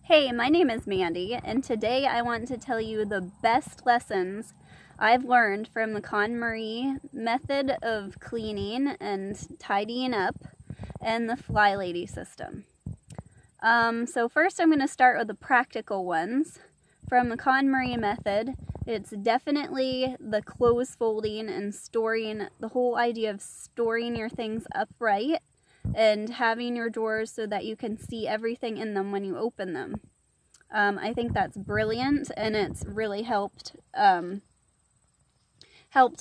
Hey, my name is Mandy, and today I want to tell you the best lessons I've learned from the KonMari method of cleaning and tidying up and the Flylady system. So first I'm going to start with the practical ones. From the KonMari method, it's definitely the clothes folding and storing, the whole idea of storing your things upright and having your drawers so that you can see everything in them when you open them. I think that's brilliant, and it's really helped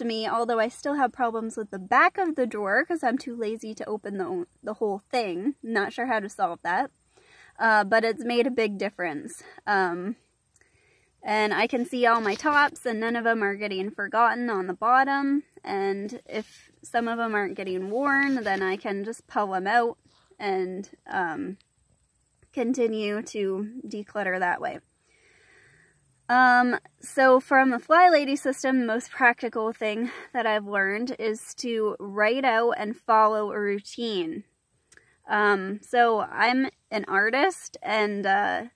me, although I still have problems with the back of the drawer because I'm too lazy to open the whole thing. Not sure how to solve that, but it's made a big difference. And I can see all my tops, and none of them are getting forgotten on the bottom, and if some of them aren't getting worn, then I can just pull them out and continue to declutter that way. So from the Flylady system, the most practical thing that I've learned is to write out and follow a routine. So I'm an artist, and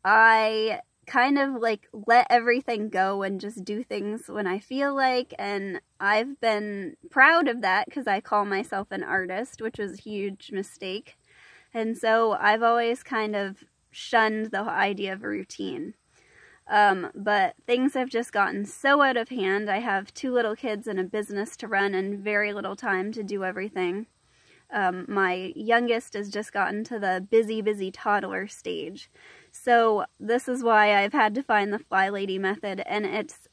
I kind of like let everything go and just do things when I feel like, and I've been proud of that because I call myself an artist, which was a huge mistake. And so I've always kind of shunned the idea of a routine. But things have just gotten so out of hand. I have 2 little kids and a business to run and very little time to do everything. My youngest has just gotten to the busy toddler stage. So this is why I've had to find the Flylady method, and it's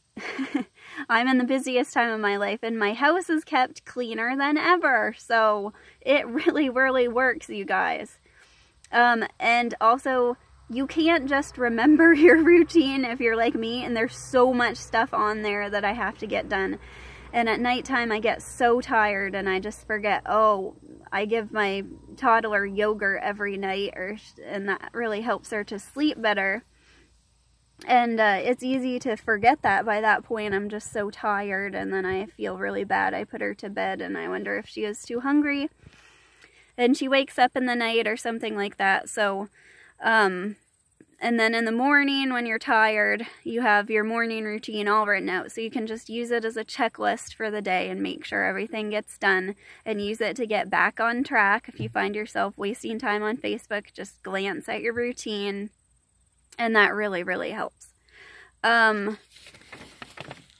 I'm in the busiest time of my life, and my house is kept cleaner than ever. So it really works, you guys. And also, you can't just remember your routine if you're like me, and there's so much stuff on there that I have to get done. And at nighttime I get so tired and I just forget, oh, I give my toddler yogurt every night, and that really helps her to sleep better. And it's easy to forget that by that point. I'm just so tired, and then I feel really bad. I put her to bed and I wonder if she is too hungry and she wakes up in the night or something like that. So, and then in the morning when you're tired, you have your morning routine all written out. So you can just use it as a checklist for the day and make sure everything gets done, and use it to get back on track. If you find yourself wasting time on Facebook, just glance at your routine, and that really helps.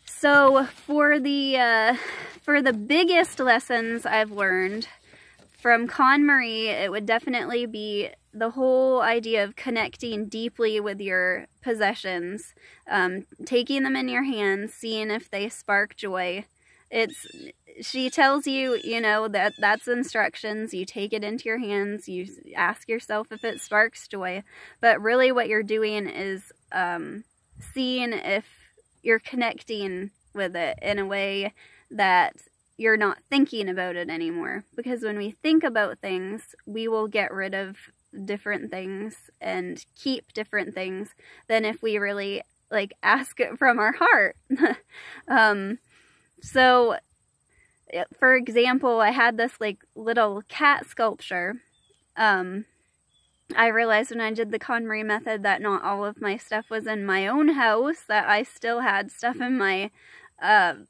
So for the biggest lessons I've learned from KonMari, it would definitely be the whole idea of connecting deeply with your possessions, taking them in your hands, seeing if they spark joy. She tells you, that's instructions. You take it into your hands, you ask yourself if it sparks joy, but really what you're doing is seeing if you're connecting with it in a way that you're not thinking about it anymore. Because when we think about things, we will get rid of different things and keep different things than if we really ask it from our heart. So for example, I had this little cat sculpture. I realized when I did the KonMari method that not all of my stuff was in my own house, that I still had stuff in my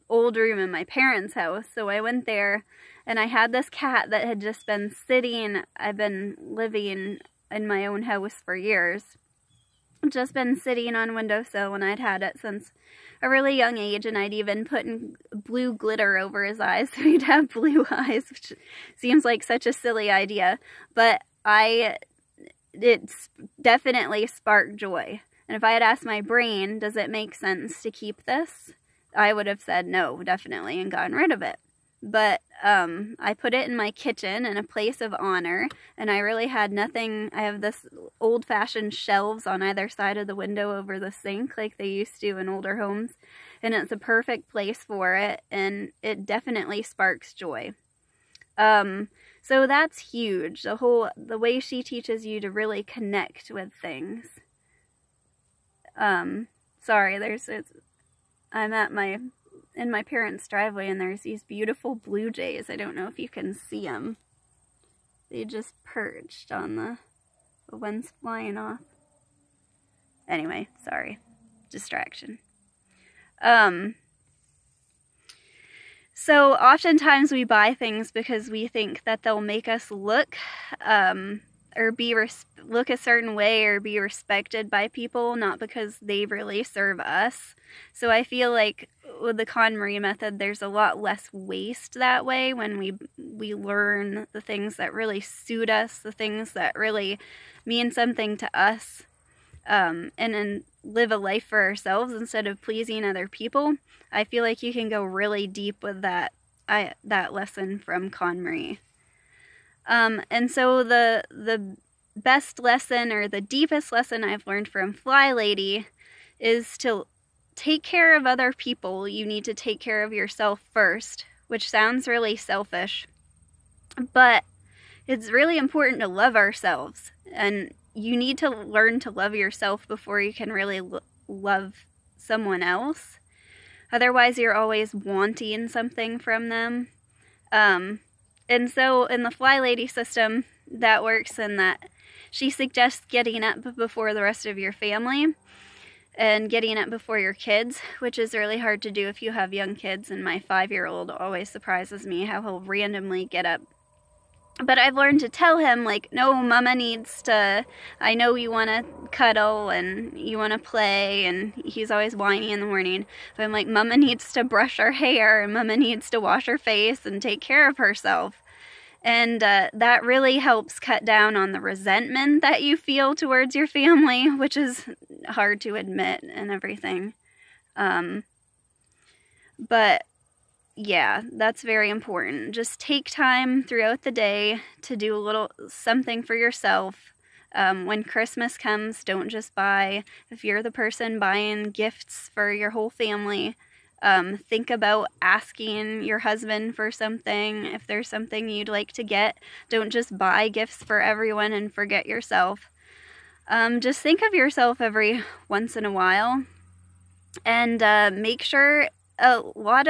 old room in my parents' house. So I went there, and I had this cat that had just been sitting. I've been living in my own house for years. Just been sitting on a windowsill, and I'd had it since a really young age, and I'd even put blue glitter over his eyes so he'd have blue eyes, which seems like such a silly idea, but it's definitely sparked joy. And if I had asked my brain, does it make sense to keep this? I would have said no, definitely, and gotten rid of it. But I put it in my kitchen in a place of honor, and I really had nothing. I have this old-fashioned shelves on either side of the window over the sink like they used to in older homes, and it's a perfect place for it, and it definitely sparks joy. So that's huge. The way she teaches you to really connect with things. Sorry, I'm in my parents' driveway, and there's these beautiful blue jays. I don't know if you can see them. They just perched on the wind's flying off. Anyway, sorry. Distraction. So oftentimes we buy things because we think that they'll make us look or look a certain way or be respected by people, not because they really serve us. So I feel like with the KonMari method, there's a lot less waste that way when we learn the things that really suit us, the things that really mean something to us, and then live a life for ourselves instead of pleasing other people. I feel like you can go really deep with that lesson from KonMari. And so the best lesson, or the deepest lesson I've learned from Flylady, is to take care of other people. You need to take care of yourself first, which sounds really selfish, but it's really important to love ourselves, and you need to learn to love yourself before you can really love someone else. Otherwise, you're always wanting something from them. And so in the Flylady system, that works in that she suggests getting up before the rest of your family and getting up before your kids, which is really hard to do if you have young kids, and my 5-year-old always surprises me how he'll randomly get up. But I've learned to tell him, like, no, Mama needs to, I know you want to cuddle and you want to play, and he's always whiny in the morning. But I'm like, Mama needs to brush her hair, and Mama needs to wash her face and take care of herself. And that really helps cut down on the resentment that you feel towards your family, which is hard to admit and everything. But yeah, that's very important. Just take time throughout the day to do a little something for yourself. When Christmas comes, don't just buy. If you're the person buying gifts for your whole family, think about asking your husband for something. If there's something you'd like to get, don't just buy gifts for everyone and forget yourself. Just think of yourself every once in a while, and make sure a lot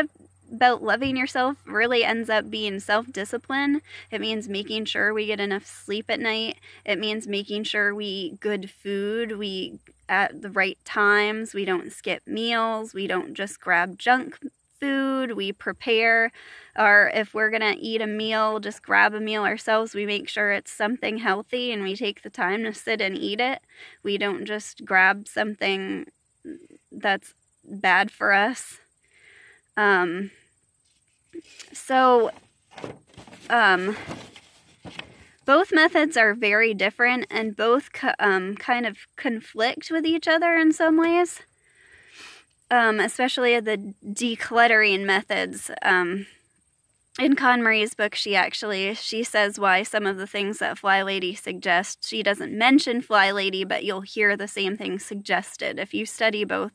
about loving yourself really ends up being self-discipline. It means making sure we get enough sleep at night. It means making sure we eat good food, we at the right times, we don't skip meals, we don't just grab junk food, we prepare, or if we're gonna eat a meal, just grab a meal ourselves, we make sure it's something healthy and we take the time to sit and eat it. We don't just grab something that's bad for us. Both methods are very different, and both kind of conflict with each other in some ways, especially the decluttering methods. In KonMari's book, she says why some of the things that Flylady suggests, she doesn't mention Flylady, but you'll hear the same things suggested if you study both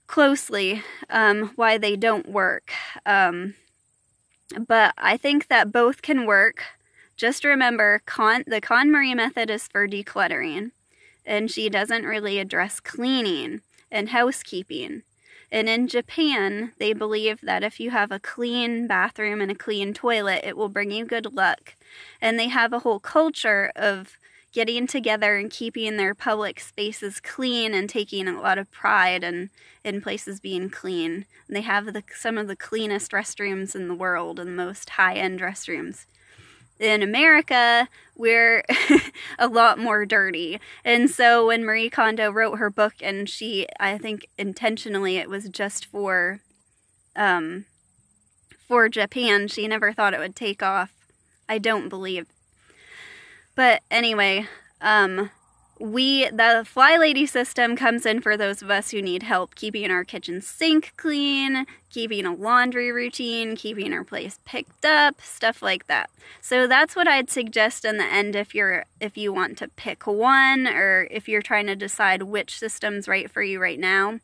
closely, why they don't work. But I think that both can work. Just remember, the KonMari method is for decluttering, and she doesn't really address cleaning and housekeeping. And in Japan, they believe that if you have a clean bathroom and a clean toilet, it will bring you good luck. And they have a whole culture of getting together and keeping their public spaces clean and taking a lot of pride in places being clean. And they have some of the cleanest restrooms in the world and the most high-end restrooms. In America, we're a lot more dirty. And so when Marie Kondo wrote her book, and I think intentionally it was just for Japan, she never thought it would take off. I don't believe. But anyway, the Flylady system comes in for those of us who need help keeping our kitchen sink clean, keeping a laundry routine, keeping our place picked up, stuff like that. So that's what I'd suggest in the end if you want to pick one, or if you're trying to decide which system's right for you right now.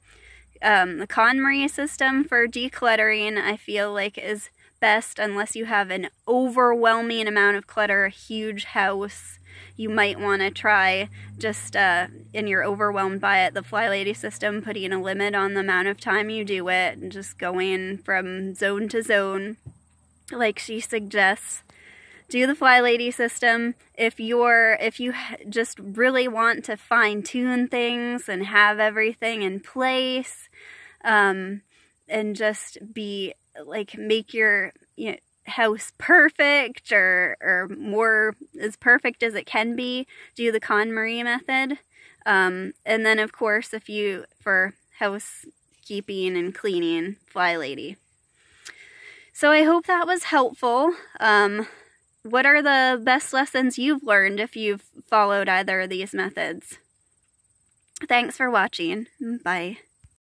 The KonMari system for decluttering, I feel like, is best unless you have an overwhelming amount of clutter, a huge house. You might want to try, just and you're overwhelmed by it, the Flylady system, putting a limit on the amount of time you do it, and just going from zone to zone like she suggests. do the Flylady system. If you just really want to fine-tune things and have everything in place, and just be like, make your house perfect, or more as perfect as it can be, do the KonMari method. And then of course, for housekeeping and cleaning, Flylady. So I hope that was helpful. What are the best lessons you've learned if you've followed either of these methods? Thanks for watching. Bye.